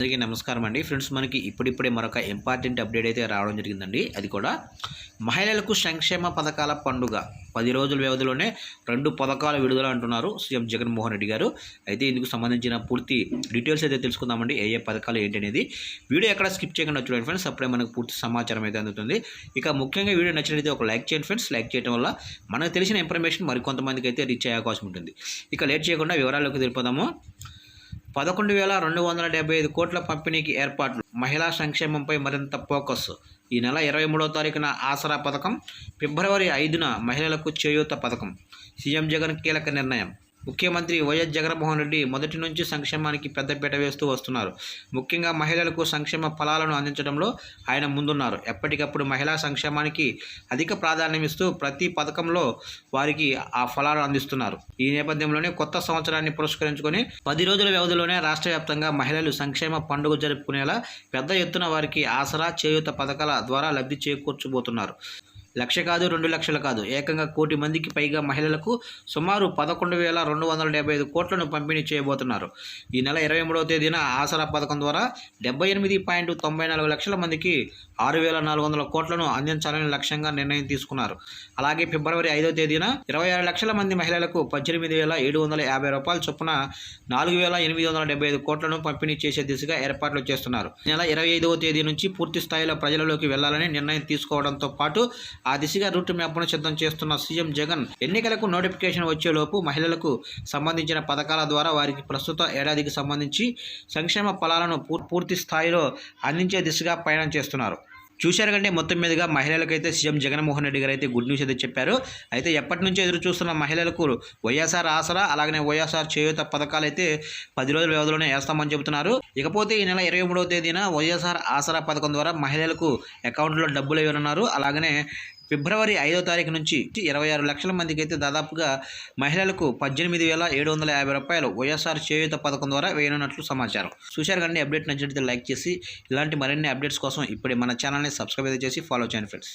అందరికీ నమస్కారం అండి ఫ్రెండ్స్. మనకి ఇప్పుడిప్పుడే మరొక ఇంపార్టెంట్ అప్డేట్ అయితే రావడం జరిగిందండి. అది కూడా మహిళలకు సంక్షేమ పథకాల పండుగ 10 రోజుల వ్యవధిలోనే 2 పథకాలు విడుదల అంటున్నారు సీఎం జగన్మోహన్ రెడ్డి గారు. అయితే ఇందుకు సంబంధించిన పూర్తి డీటెయిల్స్ అయితే తెలుసుకుందామండి. ఏ పథకాలు ఏంటి అనేది వీడియో ఎక్కడ స్కిప్ చేయకుండా చూడండి ఫ్రెండ్స్. అప్పుడే మనకు పూర్తి సమాచారం అయితే అందుతుంది. ఇక ముఖ్యంగా వీడియో నచ్చినట్లయితే ఒక లైక్ చేయండి ఫ్రెండ్స్. లైక్ చేయడం వల్ల మనకు తెలిసిన ఇన్ఫర్మేషన్ మరికొంతమందికి అయితే రీచ్ అయ్యే అవకాశం ఉంటుంది. ఇక లేట్ చేయకుండా వివరాల్లోకి తెలిపోదాము. 11,275 కోట్ల పంపిణీకి ఏర్పాట్లు. మహిళా సంక్షేమంపై మరింత ఫోకస్. ఈ నెల 23వ తారీఖున ఆసరా పథకం, ఫిబ్రవరి 5న మహిళలకు చేయూత పథకం. సీఎం జగన్ కీలక నిర్ణయం. ముఖ్యమంత్రి వైఎస్ జగన్మోహన్ రెడ్డి మొదటి నుంచి సంక్షేమానికి పెద్దపీట వేస్తూ వస్తున్నారు. ముఖ్యంగా మహిళలకు సంక్షేమ ఫలాలను అందించడంలో ఆయన ముందున్నారు. ఎప్పటికప్పుడు మహిళా సంక్షేమానికి అధిక ప్రాధాన్యం ఇస్తూ ప్రతి పథకంలో వారికి ఆ ఫలాలు అందిస్తున్నారు. ఈ నేపథ్యంలోనే కొత్త సంవత్సరాన్ని పురస్కరించుకొని 10 రోజుల వ్యవధిలోనే రాష్ట్ర వ్యాప్తంగా మహిళలు సంక్షేమ పండుగ జరుపుకునేలా పెద్ద ఎత్తున వారికి ఆసరా, చేయూత పథకాల ద్వారా లబ్ధి చేకూర్చబోతున్నారు. 1,00,000 కాదు, 2 లక్షలు కాదు, ఏకంగా 1 కోటి మందికి పైగా మహిళలకు సుమారు 11,275 కోట్లను పంపిణీ చేయబోతున్నారు. ఈ నెల 23వ తేదీన ఆసరా పథకం ద్వారా 78.94 లక్షల మందికి 6,400 కోట్లను అందించాలని లక్ష్యంగా నిర్ణయం తీసుకున్నారు. అలాగే ఫిబ్రవరి 5వ తేదీన 26 లక్షల మంది మహిళలకు 18,750 రూపాయల చొప్పున 4,875 కోట్లను పంపిణీ చేసే దిశగా ఏర్పాట్లు చేస్తున్నారు. ఈ నెల 25వ తేదీ నుంచి పూర్తి స్థాయిలో ప్రజలలోకి వెళ్లాలని నిర్ణయం తీసుకోవడంతో పాటు ఆ దిశగా రూట్ మ్యాప్ను సిద్ధం చేస్తున్న సీఎం జగన్ ఎన్నికలకు నోటిఫికేషన్ వచ్చేలోపు మహిళలకు సంబంధించిన పథకాల ద్వారా వారికి ప్రస్తుత ఏడాదికి సంబంధించి సంక్షేమ ఫలాలను పూర్తి స్థాయిలో అందించే దిశగా పయనం చేస్తున్నారు. చూశారు కంటే మొత్తం మీదుగా మహిళలకైతే సీఎం జగన్మోహన్ రెడ్డి గారు అయితే గుడ్ న్యూస్ అయితే చెప్పారు. అయితే ఎప్పటి నుంచో ఎదురు చూస్తున్న మహిళలకు వైఎస్ఆర్ ఆసరా, అలాగనే వైఎస్ఆర్ చేయూత పథకాలు అయితే 10 రోజుల వ్యవధిలోనే వేస్తామని చెబుతున్నారు. ఇకపోతే ఈ నెల 23వ తేదీన వైఎస్ఆర్ ఆసరా పథకం ద్వారా మహిళలకు అకౌంట్లో డబ్బులు ఇవ్వనున్నారు. అలాగనే ఫిబ్రవరి 5వ తారీఖు నుంచి 26 లక్షల మందికి అయితే దాదాపుగా మహిళలకు 18,750 రూపాయలు వైఎస్ఆర్ చేయూత పథకం ద్వారా వేయనున్నట్లు సమాచారం. చూశారు కానీ అప్డేట్ నచ్చినట్లయితే లైక్ చేసి ఇలాంటి మరిన్ని అప్డేట్స్ కోసం ఇప్పుడే మన ఛానల్ని సబ్స్క్రైబ్ చేసి ఫాలో చేయండి ఫ్రెండ్స్.